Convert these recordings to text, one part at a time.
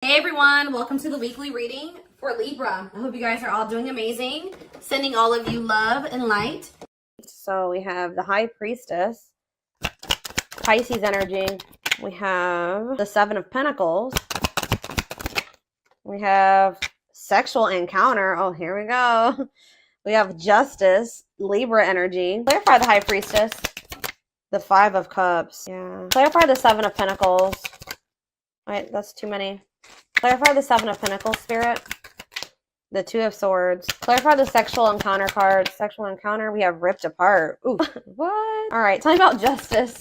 Hey everyone, welcome to the weekly reading for Libra. I hope you guys are all doing amazing. Sending all of you love and light. So we have the High Priestess, Pisces energy. We have the Seven of Pentacles. We have sexual encounter. Oh, here we go. We have Justice, Libra energy. Clarify the High Priestess. The Five of Cups. Yeah. Clarify the Seven of Pentacles. Wait, that's too many. Clarify the Seven of Pentacles, Spirit. The Two of Swords. Clarify the sexual encounter card. Sexual encounter. We have ripped apart. Ooh. What? All right. Tell me about Justice.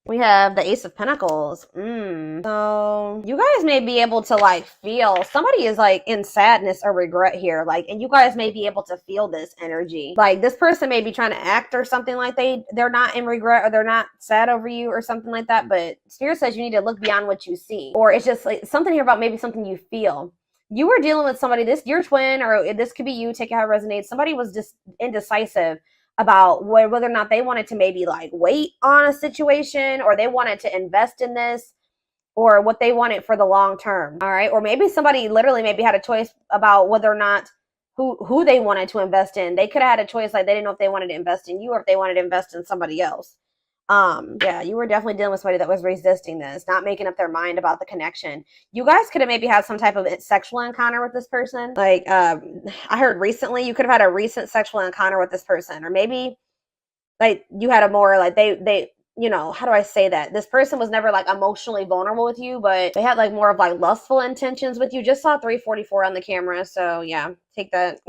We have the Ace of Pentacles. So you guys may be able to feel somebody is in sadness or regret here. And you guys may be able to feel this energy. This person may be trying to act or something like they're not in regret or they're not sad over you or something like that. But Spirit says you need to look beyond what you see. Or it's just something here about maybe something you feel. You were dealing with somebody, your twin, or this could be you, take it how it resonates. Somebody was just indecisive about whether or not they wanted to maybe wait on a situation, or they wanted to invest in this, or what they wanted for the long term. All right. Or maybe somebody literally maybe had a choice about whether or not who they wanted to invest in. They could have had a choice, they didn't know if they wanted to invest in you or if they wanted to invest in somebody else. Yeah, you were definitely dealing with somebody that was resisting this, not making up their mind about the connection. You guys could have maybe had some type of sexual encounter with this person. I heard recently you could have had a recent sexual encounter with this person, or maybe you had a more they how do I say that? This person was never emotionally vulnerable with you, but they had more of lustful intentions with you. Just saw 344 on the camera, so yeah, take that.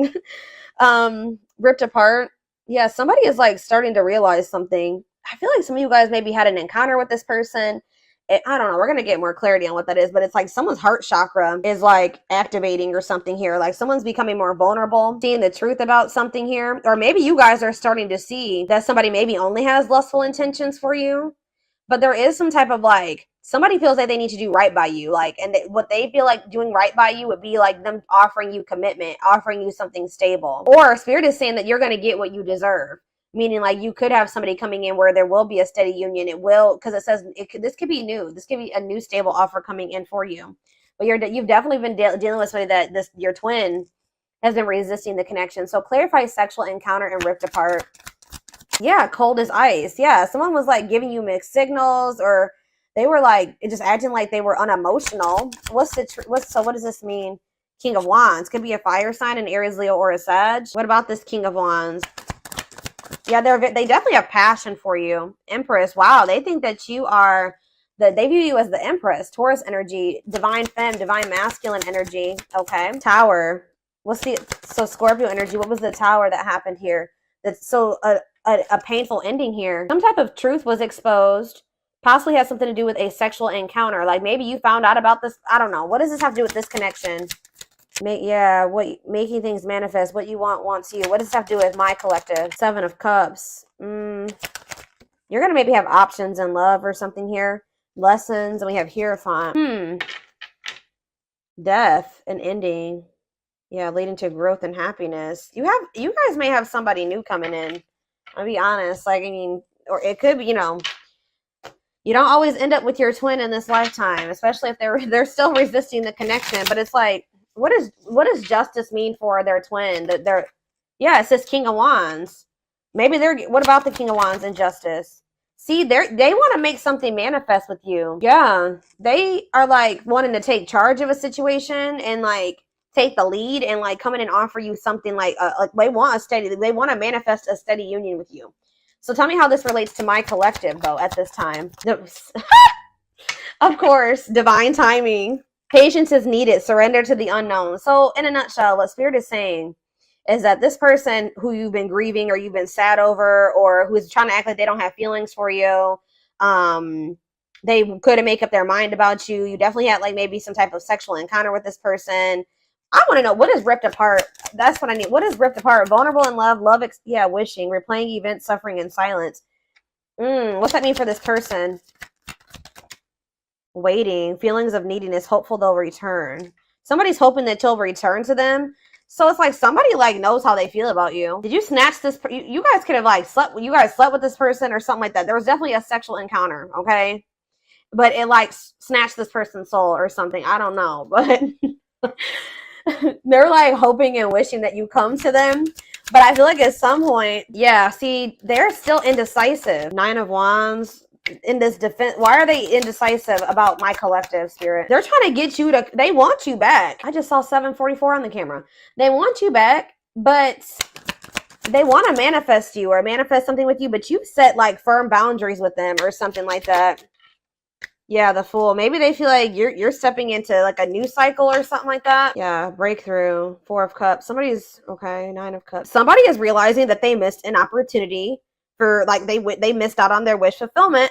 Ripped apart. Yeah, somebody is starting to realize something. I feel like some of you guys maybe had an encounter with this person. I don't know. We're going to get more clarity on what that is, but it's someone's heart chakra is activating or something here. Someone's becoming more vulnerable, seeing the truth about something here. Or maybe you guys are starting to see that somebody maybe only has lustful intentions for you, but there is some type of somebody feels like they need to do right by you. What they feel like doing right by you would be them offering you commitment, offering you something stable. Or Spirit is saying that you're going to get what you deserve. Meaning you could have somebody coming in where there will be a steady union. It will, because it says this could be new. This could be a new stable offer coming in for you. But you've definitely been dealing with somebody that your twin has been resisting the connection. So clarify sexual encounter and ripped apart. Yeah, cold as ice. Yeah, someone was giving you mixed signals, or they were just acting like they were unemotional. What does this mean? King of Wands could be a fire sign, an Aries, Leo, or a Sag. What about this King of Wands? Yeah, they definitely have passion for you. Empress, wow, they think that they view you as the Empress. Taurus energy, divine femme, divine masculine energy. Okay. Tower. So Scorpio energy, what was the Tower that happened here? That's so a painful ending here. Some type of truth was exposed. Possibly has something to do with a sexual encounter. Maybe you found out about this. I don't know. What does this have to do with this connection? Making things manifest. What you want wants you. What does this have to do with my collective? Seven of Cups. You're gonna maybe have options in love or something here. Lessons, and we have Hierophant. Death and ending. Yeah, leading to growth and happiness. You guys may have somebody new coming in. I'll be honest. Or it could be, you don't always end up with your twin in this lifetime, especially if they're still resisting the connection. But it's what does justice mean for their twin? Yeah, it says King of Wands. Maybe what about the King of Wands and justice? See, they want to make something manifest with you. Yeah, they are wanting to take charge of a situation and take the lead and come in and offer you something they want to manifest a steady union with you. So tell me how this relates to my collective though at this time. Of course, divine timing. Patience is needed. Surrender to the unknown. So in a nutshell, what Spirit is saying is that this person who you've been grieving or you've been sad over, or who's trying to act like they don't have feelings for you, they couldn't make up their mind about you. You definitely had maybe some type of sexual encounter with this person. I want to know, what is ripped apart? That's what I need. What is ripped apart? Vulnerable in love, wishing, replaying events, suffering in silence. What's that mean for this person? Waiting, feelings of neediness, hopeful they'll return. Somebody's hoping that you'll return to them. So it's somebody knows how they feel about you. Did you snatch this? You guys could have slept. You guys slept with this person or something like that. There was definitely a sexual encounter. Okay. but it like snatched this person's soul or something. I don't know, but they're like hoping and wishing that you come to them. But I feel like at some point, yeah, see, they're still indecisive. 9 of Wands in this defense. Why are they indecisive about my collective, Spirit? They're trying to get you to, they want you back. I just saw 744 on the camera. They want you back, but they want to manifest you or manifest something with you, but you set like firm boundaries with them or something like that. Yeah, the Fool. Maybe they feel like you're stepping into like a new cycle or something like that. Yeah, breakthrough. 4 of Cups. Somebody's okay. 9 of Cups. Somebody is realizing that they missed an opportunity for like they missed out on their wish fulfillment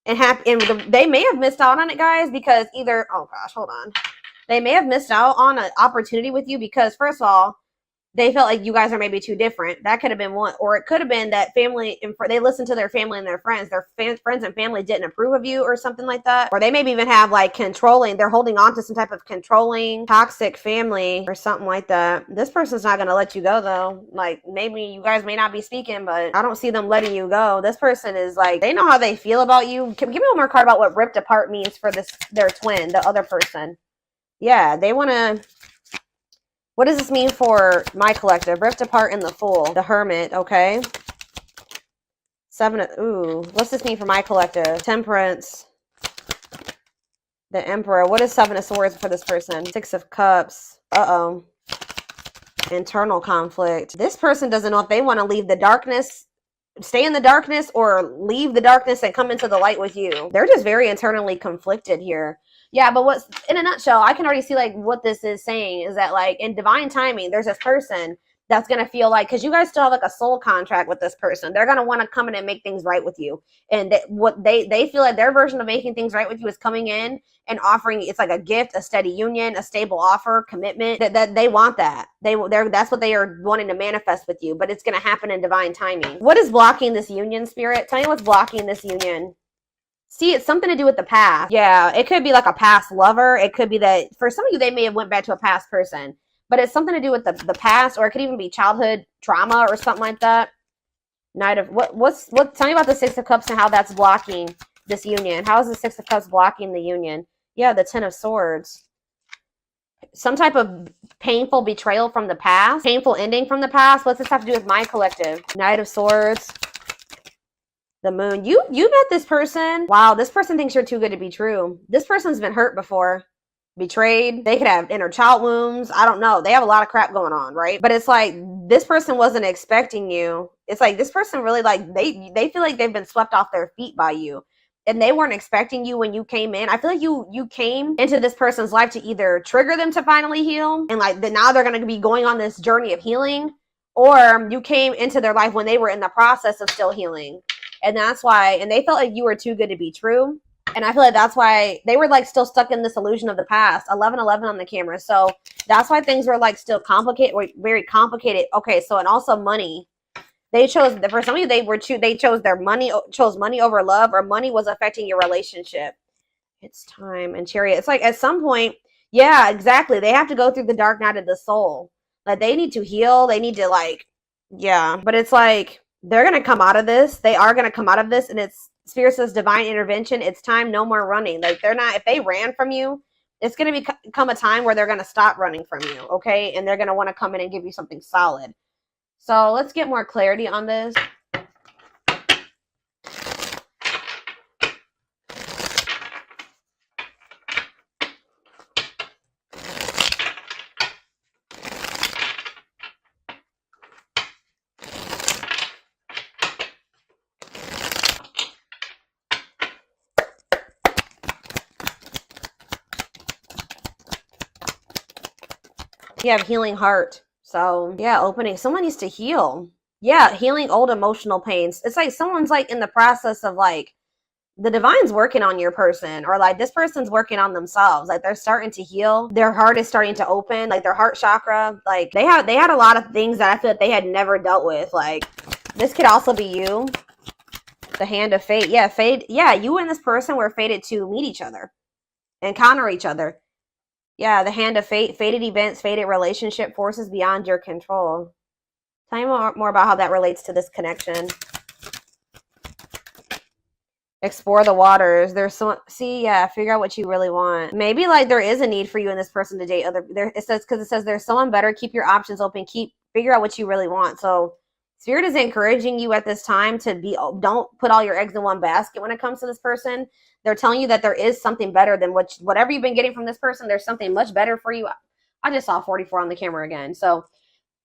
and they may have missed out on it, guys, because either oh gosh, hold on. They may have missed out on an opportunity with you because first of all, they felt like you guys are maybe too different. That could have been one. Or it could have been that family, they listened to their family and their friends. Their friends and family didn't approve of you or something like that. Or they maybe even have like controlling. They're holding on to some type of controlling, toxic family or something like that. This person's not going to let you go though. Like maybe you guys may not be speaking, but I don't see them letting you go. This person is like, they know how they feel about you. Give me one more card about what ripped apart means for their twin, the other person. Yeah, they want to... What does this mean for my collective? Ripped apart in the Fool. The Hermit, okay. 7 of... Ooh. What's this mean for my collective? Temperance. The Emperor. What is 7 of Swords for this person? 6 of Cups. Uh-oh. Internal conflict. This person doesn't know if they want to leave the darkness, stay in the darkness, or leave the darkness and come into the light with you. They're just very internally conflicted here. Yeah, but what's in a nutshell, I can already see like what this is saying is that like in divine timing, there's this person that's going to feel like, because you guys still have like a soul contract with this person, they're going to want to come in and make things right with you. And what they feel like their version of making things right with you is coming in and offering, it's like a gift, a steady union, a stable offer, commitment, that they want that. That's what they are wanting to manifest with you, but it's going to happen in divine timing. What is blocking this union, Spirit? Tell me what's blocking this union. See, it's something to do with the past. Yeah, it could be like a past lover. It could be that for some of you, they may have went back to a past person, but it's something to do with the past, or it could even be childhood trauma or something like that. Tell me about the 6 of Cups and how that's blocking this union. How is the 6 of Cups blocking the union? Yeah, the 10 of Swords. Some type of painful betrayal from the past, painful ending from the past. What's this have to do with my collective? Knight of Swords. The Moon. You met this person. Wow, this person thinks you're too good to be true. This person's been hurt before. Betrayed. They could have inner child wounds. I don't know. They have a lot of crap going on, right? But it's like this person wasn't expecting you. It's like this person really like they feel like they've been swept off their feet by you. And they weren't expecting you when you came in. I feel like you came into this person's life to either trigger them to finally heal, and like now they're going to be going on this journey of healing, or you came into their life when they were in the process of still healing. And that's why, and they felt like you were too good to be true. And I feel like that's why they were like still stuck in this illusion of the past. 1111 on the camera. So that's why things were like still complicated, very complicated. Okay, so and also money. They chose, for some of you, they chose money over love, or money was affecting your relationship. It's time. And Chariot. It's like at some point, yeah, exactly. They have to go through the dark night of the soul. Like they need to heal. They need to like, yeah. But it's like, they're going to come out of this. They are going to come out of this. And it's Spirit says divine intervention. It's time. No more running. Like if they ran from you, it's going to become a time where they're going to stop running from you. Okay. And they're going to want to come in and give you something solid. So let's get more clarity on this. You have healing heart. So yeah, opening. Someone needs to heal. Yeah, healing old emotional pains. It's like someone's like in the process of like the divine's working on your person, or like this person's working on themselves. Like they're starting to heal. Their heart is starting to open, like their heart chakra. Like they had a lot of things that I feel like they had never dealt with. Like this could also be you. The Hand of Fate. Yeah, fate. Yeah, you and this person were fated to meet each other, encounter each other. Yeah, the Hand of Fate, fated events, fated relationship, forces beyond your control. Tell me more about how that relates to this connection. Explore the waters. There's so, see, yeah, figure out what you really want. Maybe like there is a need for you and this person to date other, there, it says, because it says there's someone better. Keep your options open. Figure out what you really want. So Spirit is encouraging you at this time to be, don't put all your eggs in one basket when it comes to this person. They're telling you that there is something better than whatever you've been getting from this person. There's something much better for you. I just saw 44 on the camera again. So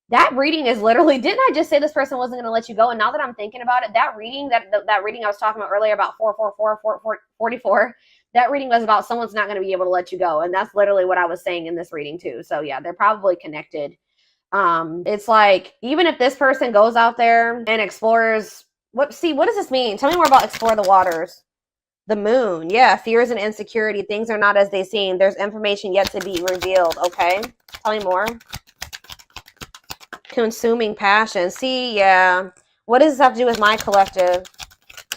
that reading is literally, didn't I just say this person wasn't going to let you go? And now that I'm thinking about it, that reading I was talking about earlier about 44, that reading was about someone's not going to be able to let you go. And that's literally what I was saying in this reading too. So yeah, they're probably connected. It's like, even if this person goes out there and explores, what does this mean? Tell me more about explore the waters. The moon. Yeah, fears and insecurity. Things are not as they seem. There's information yet to be revealed. Okay. Tell me more. Consuming passion. See, yeah. What does this have to do with my collective?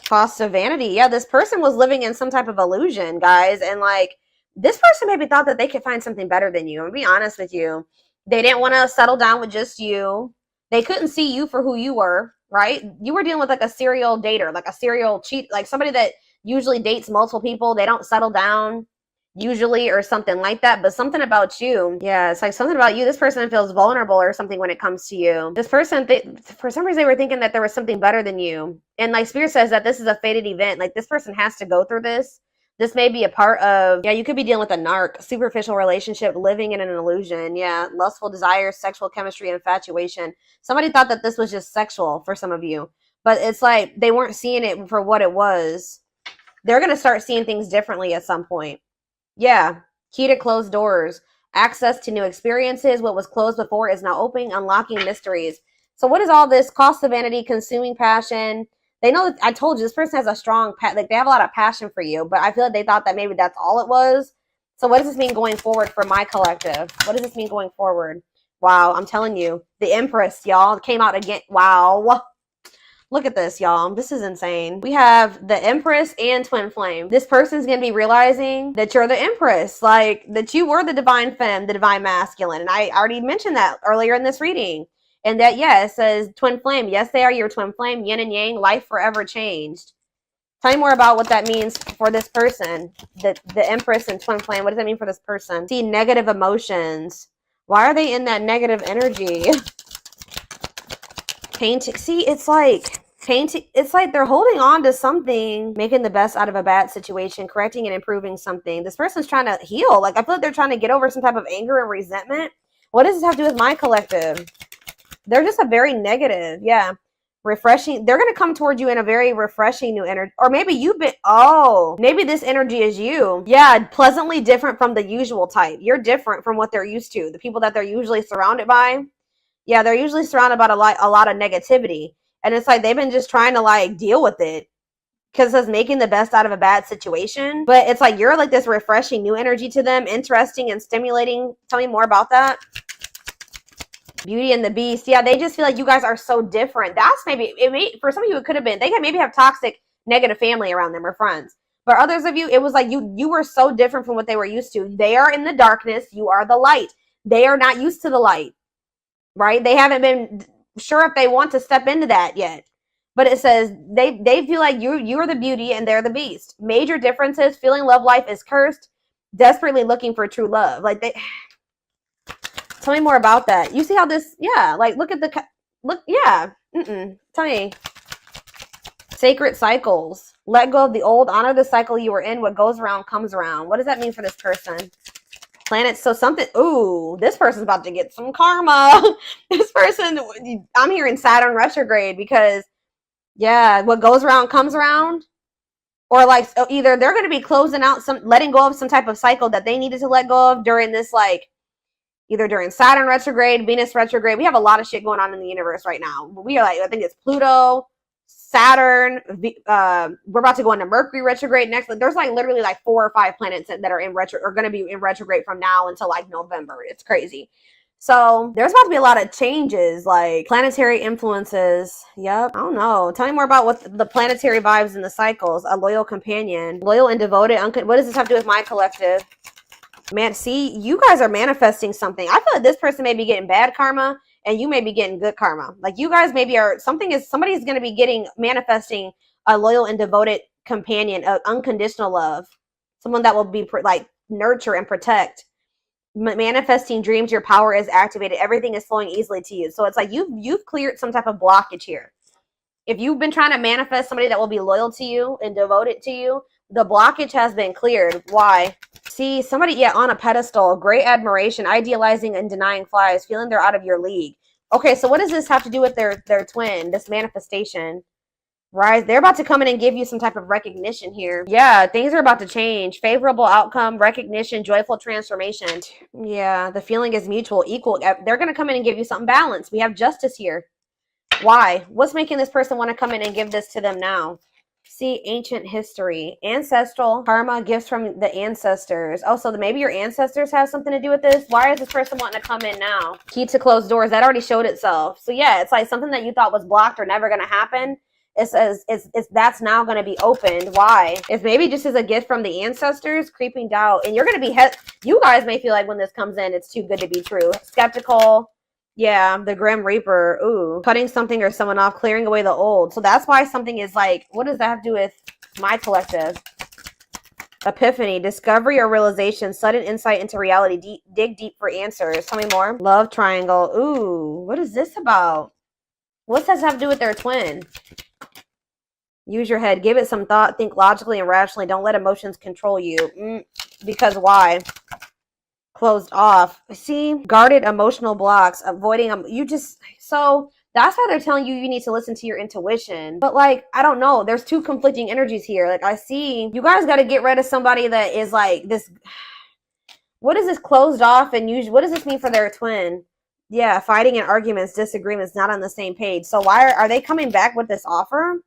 Cost of vanity. Yeah, this person was living in some type of illusion, guys. And like, this person maybe thought that they could find something better than you. I'm be honest with you. They didn't want to settle down with just you. They couldn't see you for who you were, right? You were dealing with like a serial dater, like a serial cheat, like somebody that usually dates multiple people. They don't settle down usually or something like that, but something about you, yeah, it's like something about you, this person feels vulnerable or something when it comes to you. This person, for some reason, they were thinking that there was something better than you. And like Spirit says that this is a fated event. Like this person has to go through this. This may be a part of, yeah, you could be dealing with a narc, superficial relationship, living in an illusion. Yeah, lustful desires, sexual chemistry, infatuation. Somebody thought that this was just sexual for some of you, but it's like they weren't seeing it for what it was. They're going to start seeing things differently at some point. Yeah, key to closed doors, access to new experiences. What was closed before is now opening, unlocking mysteries. So what is all this? Cost of vanity, consuming passion. They know that, I told you, this person has a strong, like they have a lot of passion for you, but I feel like they thought that maybe that's all it was. So what does this mean going forward for my collective? What does this mean going forward? Wow, I'm telling you, the Empress, y'all, came out again. Wow. Look at this, y'all. This is insane. We have the Empress and Twin Flame. This person's going to be realizing that you're the Empress, like that you were the divine femme, the divine masculine. And I already mentioned that earlier in this reading. And that, yeah, it says Twin Flame. Yes, they are your Twin Flame, yin and yang, life forever changed. Tell me more about what that means for this person, the Empress and Twin Flame. What does that mean for this person? See, negative emotions. Why are they in that negative energy? Painting. See, it's like painting. It's like they're holding on to something, making the best out of a bad situation, correcting and improving something. This person's trying to heal. Like I feel like they're trying to get over some type of anger and resentment. What does this have to do with my collective? They're just a very negative, yeah, refreshing. They're going to come toward you in a very refreshing new energy. Or maybe you've been, maybe this energy is you. Yeah, pleasantly different from the usual type. You're different from what they're used to. The people that they're usually surrounded by. Yeah, they're usually surrounded by a lot of negativity. And it's like they've been just trying to like deal with it. Because it says making the best out of a bad situation. But it's like you're like this refreshing new energy to them. Interesting and stimulating. Tell me more about that. Beauty and the Beast. Yeah, they just feel like you guys are so different. That's maybe, for some of you it could have been. They could maybe have toxic, negative family around them or friends. For others of you, it was like you were so different from what they were used to. They are in the darkness. You are the light. They are not used to the light. Right? They haven't been sure if they want to step into that yet. But it says they feel like you are the beauty and they're the beast. Major differences. Feeling love life is cursed. Desperately looking for true love. Like they... Tell me more about that. You see how this... Yeah. Like look at the... Look. Yeah. Tell me. Sacred cycles. Let go of the old. Honor the cycle you were in. What goes around comes around. What does that mean for this person? Planets. So something, ooh, this person's about to get some karma. This person, I'm hearing Saturn retrograde because, yeah, what goes around comes around. Or like, so either they're going to be closing out letting go of some type of cycle that they needed to let go of during this, like, either during Saturn retrograde, Venus retrograde. We have a lot of shit going on in the universe right now. We are like, I think it's Pluto, Saturn, we're about to go into Mercury retrograde next. There's like literally like 4 or 5 planets that are in are going to be in retrograde from now until like November. It's crazy. So there's about to be a lot of changes, like planetary influences. Yep. I don't know. Tell me more about what the planetary vibes and the cycles. A loyal companion, loyal and devoted. What does this have to do with my collective? Man, see, you guys are manifesting something. I feel like this person may be getting bad karma and you may be getting good karma. Like you guys maybe are, somebody's going to be manifesting a loyal and devoted companion, unconditional love, someone that will be like nurture and protect. Manifesting dreams, your power is activated. Everything is flowing easily to you. So it's like you've cleared some type of blockage here. If you've been trying to manifest somebody that will be loyal to you and devoted to you, the blockage has been cleared. Why? See, somebody, yeah, on a pedestal, great admiration, idealizing and denying flies, feeling they're out of your league. Okay, so what does this have to do with their twin, this manifestation? Right, they're about to come in and give you some type of recognition here. Yeah, things are about to change. Favorable outcome, recognition, joyful transformation. Yeah, the feeling is mutual, equal. They're going to come in and give you something balanced. We have justice here. Why? What's making this person want to come in and give this to them now? See, ancient history, ancestral karma, gifts from the ancestors. Oh, so maybe your ancestors have something to do with this. Why is this person wanting to come in now? Key to closed doors. That already showed itself. So yeah, it's like something that you thought was blocked or never going to happen. It says that's now going to be opened. Why? It's maybe just as a gift from the ancestors, creeping doubt. And you're going to be, you guys may feel like when this comes in, it's too good to be true. Skeptical. Yeah, the Grim Reaper. Ooh, cutting something or someone off, clearing away the old. So that's why something is like, what does that have to do with my collective? Epiphany, discovery or realization, sudden insight into reality. Dig deep for answers. Tell me more. Love triangle. Ooh, what is this about? What does that have to do with their twin? Use your head. Give it some thought. Think logically and rationally. Don't let emotions control you. Because why? Closed off. See, guarded emotional blocks, avoiding them. So that's why they're telling you need to listen to your intuition. But like, I don't know. There's two conflicting energies here. Like I see you guys got to get rid of somebody that is like this. What is this closed off and what does this mean for their twin? Yeah, fighting and arguments, disagreements, not on the same page. So why are they coming back with this offer?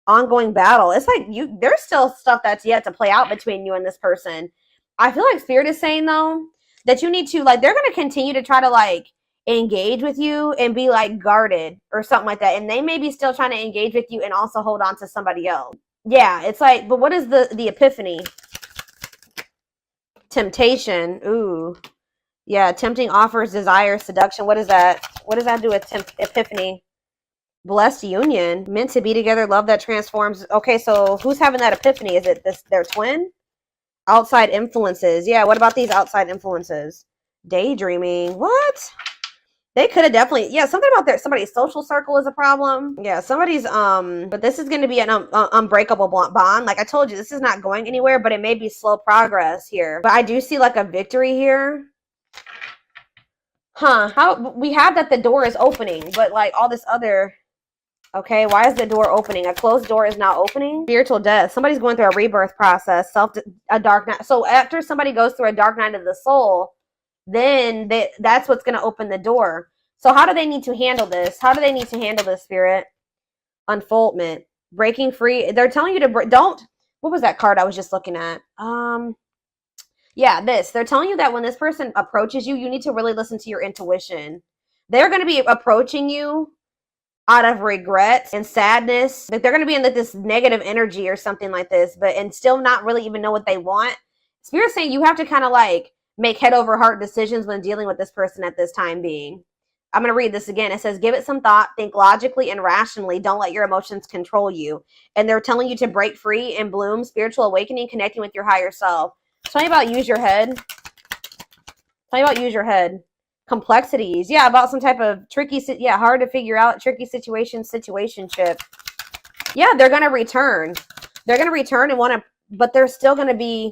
Ongoing battle. It's like there's still stuff that's yet to play out between you and this person. I feel like Spirit is saying though that you need to, like, they're going to continue to try to like engage with you and be like guarded or something like that. And they may be still trying to engage with you and also hold on to somebody else. Yeah, it's like, but what is the epiphany? Temptation. Ooh. Yeah, tempting offers, desire, seduction. What is that? What does that do with epiphany? Blessed union, meant to be together, love that transforms. Okay, so who's having that epiphany? Is it their twin? Outside influences. Yeah, what about these outside influences? Daydreaming. What? They could have definitely, yeah, something about somebody's social circle is a problem. Yeah, somebody's, but this is going to be an unbreakable bond. Like I told you, this is not going anywhere, but it may be slow progress here. But I do see like a victory here. Huh, how, we have that the door is opening, but like all this other, okay, why is the door opening? A closed door is not opening. Spiritual death. Somebody's going through a rebirth process, a dark night. So after somebody goes through a dark night of the soul, then that's what's going to open the door. So how do they need to handle this? How do they need to handle this, Spirit? Unfoldment. Breaking free. They're telling you to what was that card I was just looking at? Yeah, they're telling you that when this person approaches you, you need to really listen to your intuition. They're going to be approaching you out of regret and sadness. Like they're going to be in this negative energy or something like this, and still not really even know what they want. Spirit's saying you have to kind of like make head over heart decisions when dealing with this person at this time being. I'm going to read this again. It says, give it some thought, think logically and rationally. Don't let your emotions control you. And they're telling you to break free and bloom, spiritual awakening, connecting with your higher self. Tell me about use your head. Tell me about use your head. Complexities. Yeah, about some type of tricky, hard to figure out, tricky situationship. Yeah, they're going to return. They're going to return and want to, but they're still going to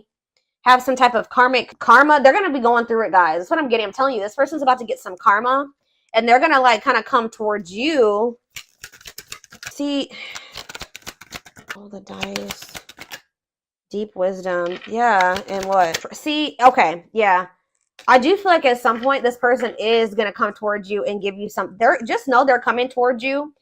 have some type of karma. They're going to be going through it, guys. That's what I'm getting. I'm telling you, this person's about to get some karma and they're going to like kind of come towards you. See, all the dice. Deep wisdom. Yeah. And what? See, okay. Yeah. I do feel like at some point this person is going to come towards you and give you just know they're coming towards you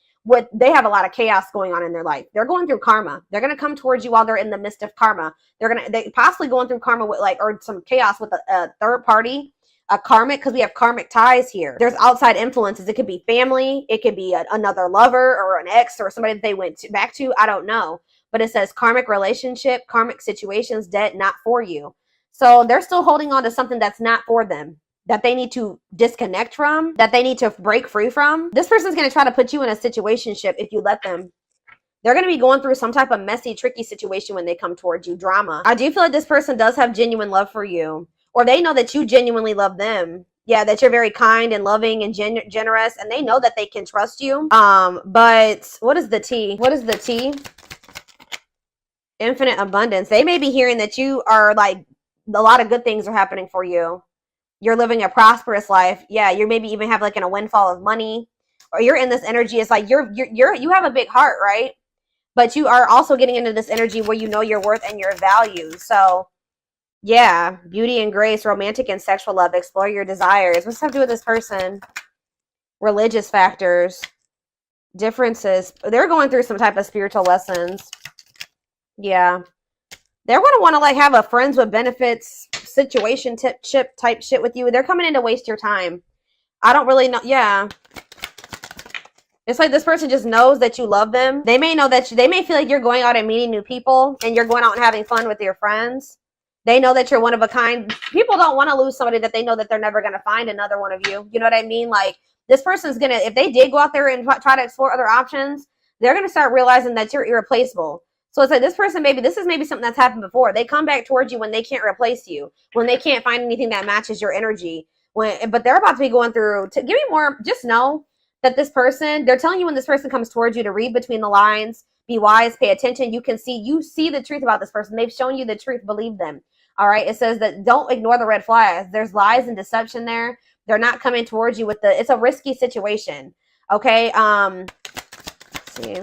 they have a lot of chaos going on in their life. They're going through karma. They're going to come towards you while they're in the midst of karma. They possibly going through karma with or some chaos with a third party, a karmic, because we have karmic ties here. There's outside influences. It could be family. It could be another lover or an ex or somebody that they went back to. I don't know. But it says karmic relationship, karmic situations, debt, not for you. So they're still holding on to something that's not for them, that they need to disconnect from, that they need to break free from. This person's going to try to put you in a situationship if you let them. They're going to be going through some type of messy, tricky situation when they come towards you. Drama. I do feel like this person does have genuine love for you, or they know that you genuinely love them. Yeah, that you're very kind and loving and generous, and they know that they can trust you. But what is the T? What is the T? Infinite abundance. They may be hearing that you are like, a lot of good things are happening for you. You're living a prosperous life. Yeah, you maybe even have like a windfall of money, or you're in this energy. It's like you have a big heart, right? But you are also getting into this energy where you know your worth and your value. So yeah, beauty and grace, romantic and sexual love, explore your desires. What's that have to do with this person? Religious factors, differences. They're going through some type of spiritual lessons. Yeah. They're going to want to like have a friends with benefits situation type shit with you. They're coming in to waste your time. I don't really know. Yeah. It's like this person just knows that you love them. They may know that they may feel like you're going out and meeting new people and you're going out and having fun with your friends. They know that you're one of a kind. People don't want to lose somebody that they know that they're never going to find another one of you. You know what I mean? Like this person's going to, if they did go out there and try to explore other options, they're going to start realizing that you're irreplaceable. So it's like this person, this is maybe something that's happened before. They come back towards you when they can't replace you, when they can't find anything that matches your energy. But they're about to be going through, give me more, just know that this person, they're telling you when this person comes towards you to read between the lines, be wise, pay attention. You see the truth about this person. They've shown you the truth, believe them. All right. It says that don't ignore the red flags. There's lies and deception there. They're not coming towards you with it's a risky situation. Okay. Let's see.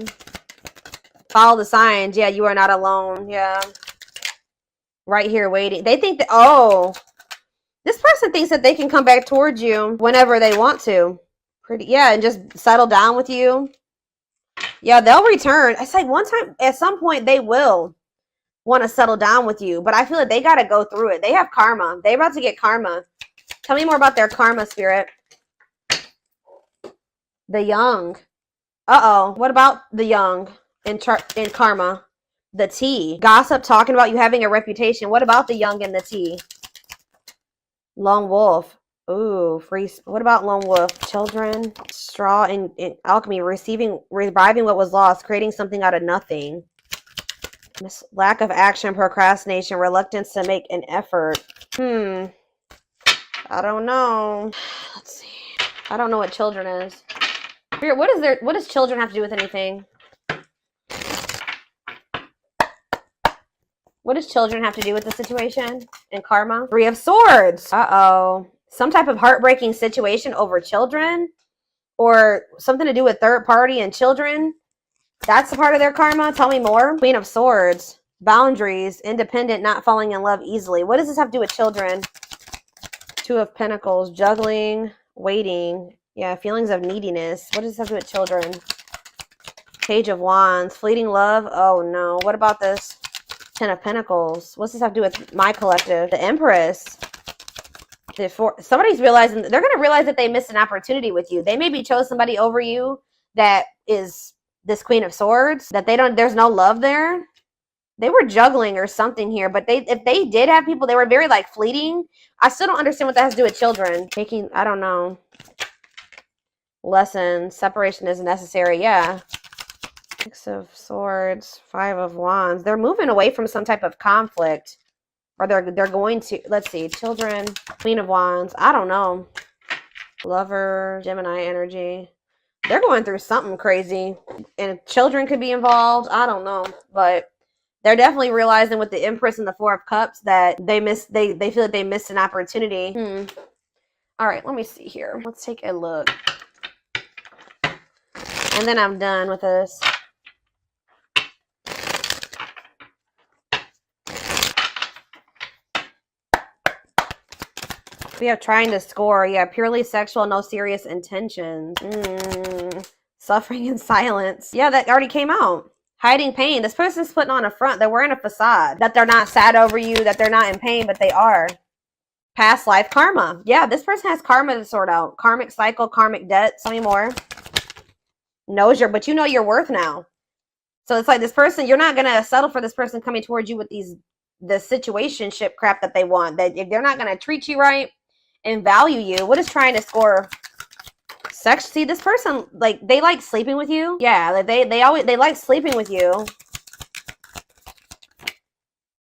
Follow the signs. Yeah, you are not alone. Yeah. Right here waiting. They think that, this person thinks that they can come back towards you whenever they want to. And just settle down with you. Yeah, they'll return. It's like one time, at some point, they will want to settle down with you. But I feel like they got to go through it. They have karma. They're about to get karma. Tell me more about their karma, spirit. The young. Uh-oh. What about the young in karma? The T. Gossip talking about you having a reputation. What about the young and the T? Lone wolf. Ooh, free. What about lone wolf? Children, straw, and alchemy. Reviving what was lost, creating something out of nothing. Lack of action, procrastination, reluctance to make an effort. I don't know. Let's see. I don't know what children is. Spirit, what does children have to do with anything? What does children have to do with the situation and karma? 3 of Swords. Uh-oh. Some type of heartbreaking situation over children, or something to do with third party and children. That's a part of their karma. Tell me more. Queen of Swords. Boundaries. Independent, not falling in love easily. What does this have to do with children? 2 of Pentacles. Juggling. Waiting. Yeah, feelings of neediness. What does this have to do with children? Page of Wands. Fleeting love. Oh, no. What about this? 10 of Pentacles. What's this have to do with my collective? The Empress. Somebody's realizing, they're going to realize that they missed an opportunity with you. They maybe chose somebody over you that is this Queen of Swords, that there's no love there. They were juggling or something here, but if they did have people, they were very like fleeting. I still don't understand what that has to do with children. I don't know. Lesson, separation is necessary. Yeah. 6 of Swords, 5 of Wands. They're moving away from some type of conflict. Or they're going to, let's see, children, Queen of Wands. I don't know. Lover, Gemini energy. They're going through something crazy. And children could be involved. I don't know. But they're definitely realizing with the Empress and the 4 of Cups that they feel like they missed an opportunity. All right, let me see here. Let's take a look. And then I'm done with this. We have trying to score. Yeah, purely sexual, no serious intentions. Suffering in silence. Yeah, that already came out. Hiding pain. This person's putting on a front. They're wearing a facade. That they're not sad over you, that they're not in pain, but they are. Past life karma. Yeah, this person has karma to sort out. Karmic cycle, karmic debt. Tell me more. But you know your worth now. So it's like this person, you're not going to settle for this person coming towards you with the situationship crap that they want. That if they're not going to treat you right and value you. What is trying to score? Sex. See, this person, like, they like sleeping with you. Yeah, like they like sleeping with you.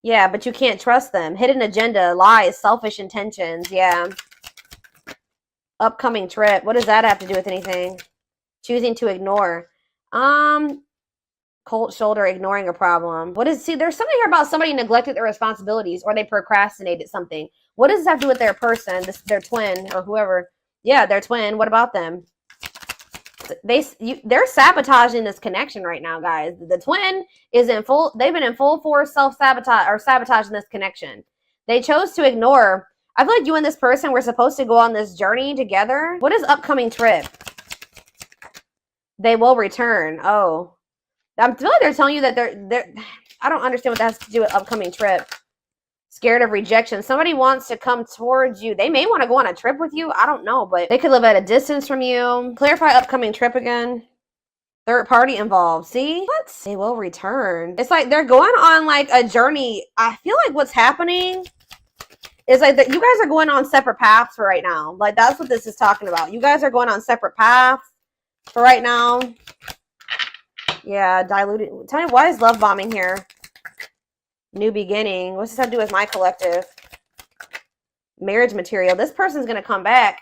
Yeah, but you can't trust them. Hidden agenda, lies, selfish intentions. Yeah. Upcoming trip. What does that have to do with anything? Choosing to ignore. Cold shoulder, ignoring a problem. What is, see, there's something here about somebody neglected their responsibilities or they procrastinated something. What does this have to do with their person, their twin or whoever? Yeah, their twin. What about them? They're sabotaging this connection right now, guys. The twin is in full, they've been in full force self-sabotage or sabotaging this connection. They chose to ignore. I feel like you and this person were supposed to go on this journey together. What is upcoming trip? They will return. Oh. I feel like they're telling you that they're I don't understand what that has to do with upcoming trip. Scared of rejection. Somebody wants to come towards you. They may want to go on a trip with you. I don't know, but they could live at a distance from you. Clarify upcoming trip again. Third party involved. See? What? They will return. It's like they're going on like a journey. I feel like what's happening is like that you guys are going on separate paths for right now. Like that's what this is talking about. You guys are going on separate paths for right now. Yeah, diluted. Tell me, why is love bombing here? New beginning. What's this have to do with my collective? Marriage material. This person's going to come back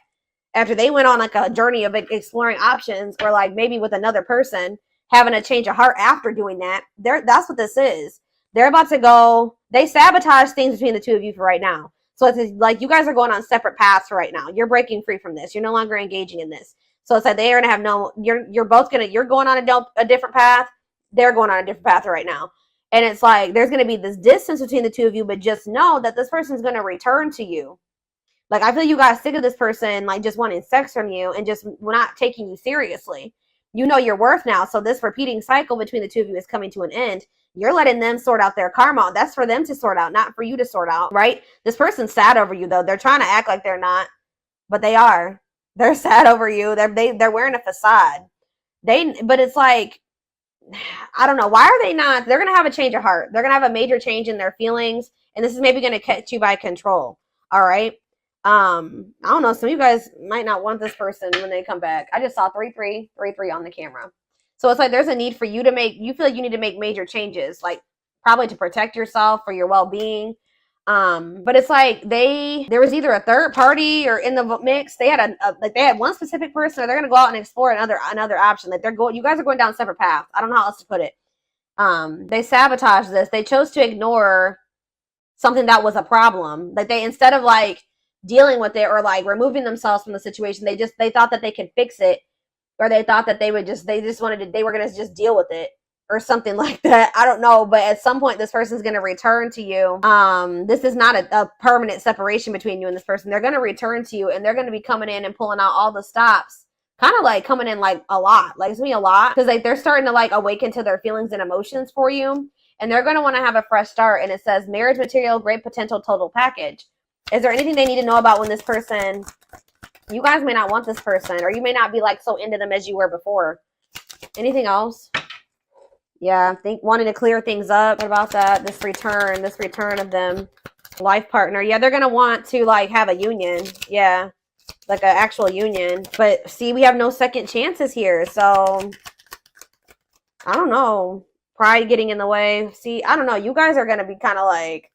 after they went on like a journey of exploring options or like maybe with another person, having a change of heart after doing that. That's what this is. They're about to go. They sabotage things between the two of you for right now. So it's like you guys are going on separate paths for right now. You're breaking free from this. You're no longer engaging in this. So it's like they are gonna have no. You're both gonna. You're going on a different path. They're going on a different path right now, and it's like there's gonna be this distance between the two of you. But just know that this person's gonna return to you. Like I feel you guys sick of this person, like just wanting sex from you and just not taking you seriously. You know your worth now. So this repeating cycle between the two of you is coming to an end. You're letting them sort out their karma. That's for them to sort out, not for you to sort out, right? This person's sad over you though. They're trying to act like they're not, but they are. They're sad over you. They're wearing a facade. But it's like, I don't know. Why are they not? They're going to have a change of heart. They're going to have a major change in their feelings. And this is maybe going to catch you by control. All right. I don't know. Some of you guys might not want this person when they come back. I just saw 3-3 on the camera. So it's like, there's a need for you you feel like you need to make major changes, like probably to protect yourself for your well-being. But it's like there was either a third party or in the mix. They had they had one specific person, or they're gonna go out and explore another option. Like you guys are going down separate paths. I don't know how else to put it. They sabotaged this. They chose to ignore something that was a problem. Like instead of like dealing with it or like removing themselves from the situation, they thought that they could fix it, or they thought that they were gonna just deal with it. Or something like that. I don't know. But at some point, this person's going to return to you. This is not a permanent separation between you and this person. They're going to return to you, and they're going to be coming in and pulling out all the stops. Kind of like coming in like a lot. Like it's going to be a lot. Because like they're starting to like awaken to their feelings and emotions for you. And they're going to want to have a fresh start. And it says marriage material, great potential, total package. Is there anything they need to know about when this person... You guys may not want this person. Or you may not be like so into them as you were before. Anything else? Yeah, wanting to clear things up. What about that? This return of them. Life partner. Yeah, they're going to want to like have a union. Yeah, like an actual union. But see, we have no second chances here. So, I don't know. Pride getting in the way. See, I don't know. You guys are going to be kind of like,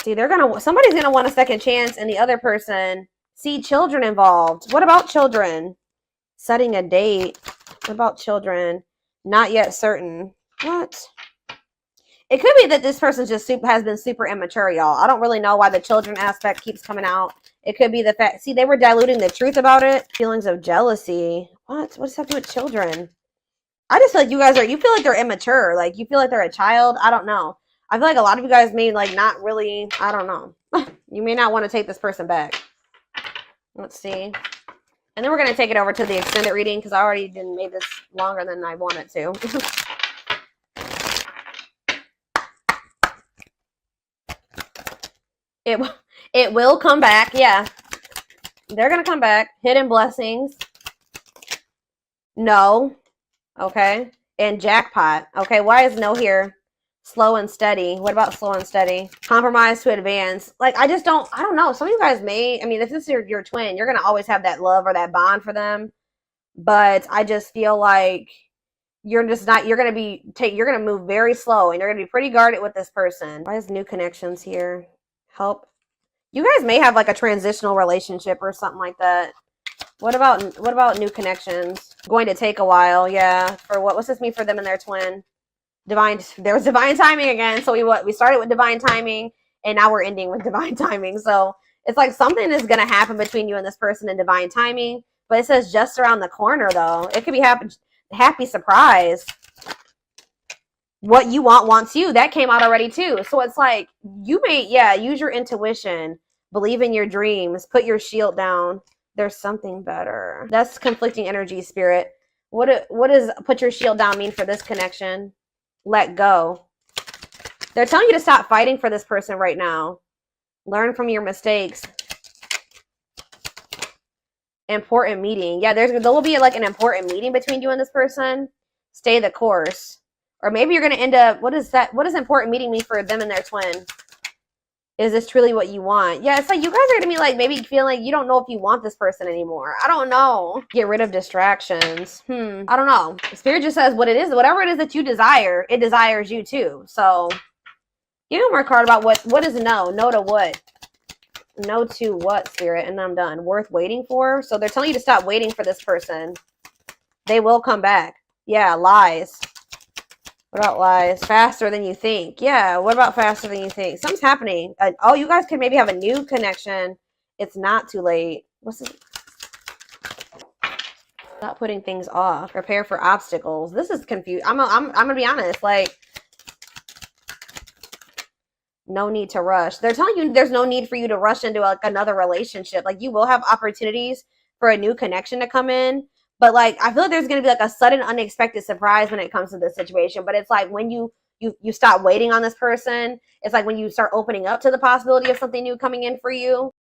see, somebody's going to want a second chance and the other person. See, children involved. What about children? Setting a date. What about children? Not yet certain. What? It could be that this person has been super immature, y'all. I don't really know why the children aspect keeps coming out. It could be the fact, see, they were diluting the truth about it. Feelings of jealousy. What? What does that have to do with children? I just feel like you feel like they're immature. Like you feel like they're a child. I don't know. I feel like a lot of you guys may like not really, I don't know. You may not want to take this person back. Let's see. And then we're going to take it over to the extended reading because I already made this longer than I wanted to. It will come back. Yeah. They're going to come back. Hidden blessings. No. Okay. And jackpot. Okay. Why is no here? Slow and steady. What about slow and steady? Compromise to advance. Like, I don't know. Some of you guys may, I mean, if this is your twin, you're going to always have that love or that bond for them. but I just feel like you're just not, you're going to move very slow, and you're going to be pretty guarded with this person. Why is new connections here? Help. You guys may have like a transitional relationship or something like that. What about new connections? Going to take a while, yeah. For what's this mean for them and their twin? There was divine timing again. So we started with divine timing, and now we're ending with divine timing. So it's like something is gonna happen between you and this person in divine timing. But it says just around the corner though. It could be happy surprise. What you want wants you. That came out already too. So it's like you may, use your intuition, believe in your dreams, put your shield down. There's something better. That's conflicting energy, spirit. What does put your shield down mean for this connection? Let go. They're telling you to stop fighting for this person right now. Learn from your mistakes. Important meeting. Yeah, there will be like an important meeting between you and this person. Stay the course. Or maybe you're going to end up, what does important meeting mean for them and their twin? Is this truly what you want? Yeah, it's like you guys are going to be like maybe feeling you don't know if you want this person anymore. I don't know. Get rid of distractions. I don't know. Spirit just says what it is. Whatever it is that you desire, it desires you too. So give me more card about what is no. No to what? No to what, Spirit? And I'm done. Worth waiting for? So they're telling you to stop waiting for this person. They will come back. Yeah, lies. What about lies? Faster than you think. Yeah, what about faster than you think? Something's happening. Oh, you guys could maybe have a new connection. It's not too late. What's this? Not putting things off. Prepare for obstacles. This is confused. I'm gonna be honest. Like, no need to rush. They're telling you there's no need for you to rush into like another relationship. Like, you will have opportunities for a new connection to come in. But like, I feel like there's going to be like a sudden unexpected surprise when it comes to this situation. But it's like when you stop waiting on this person, it's like when you start opening up to the possibility of something new coming in for you.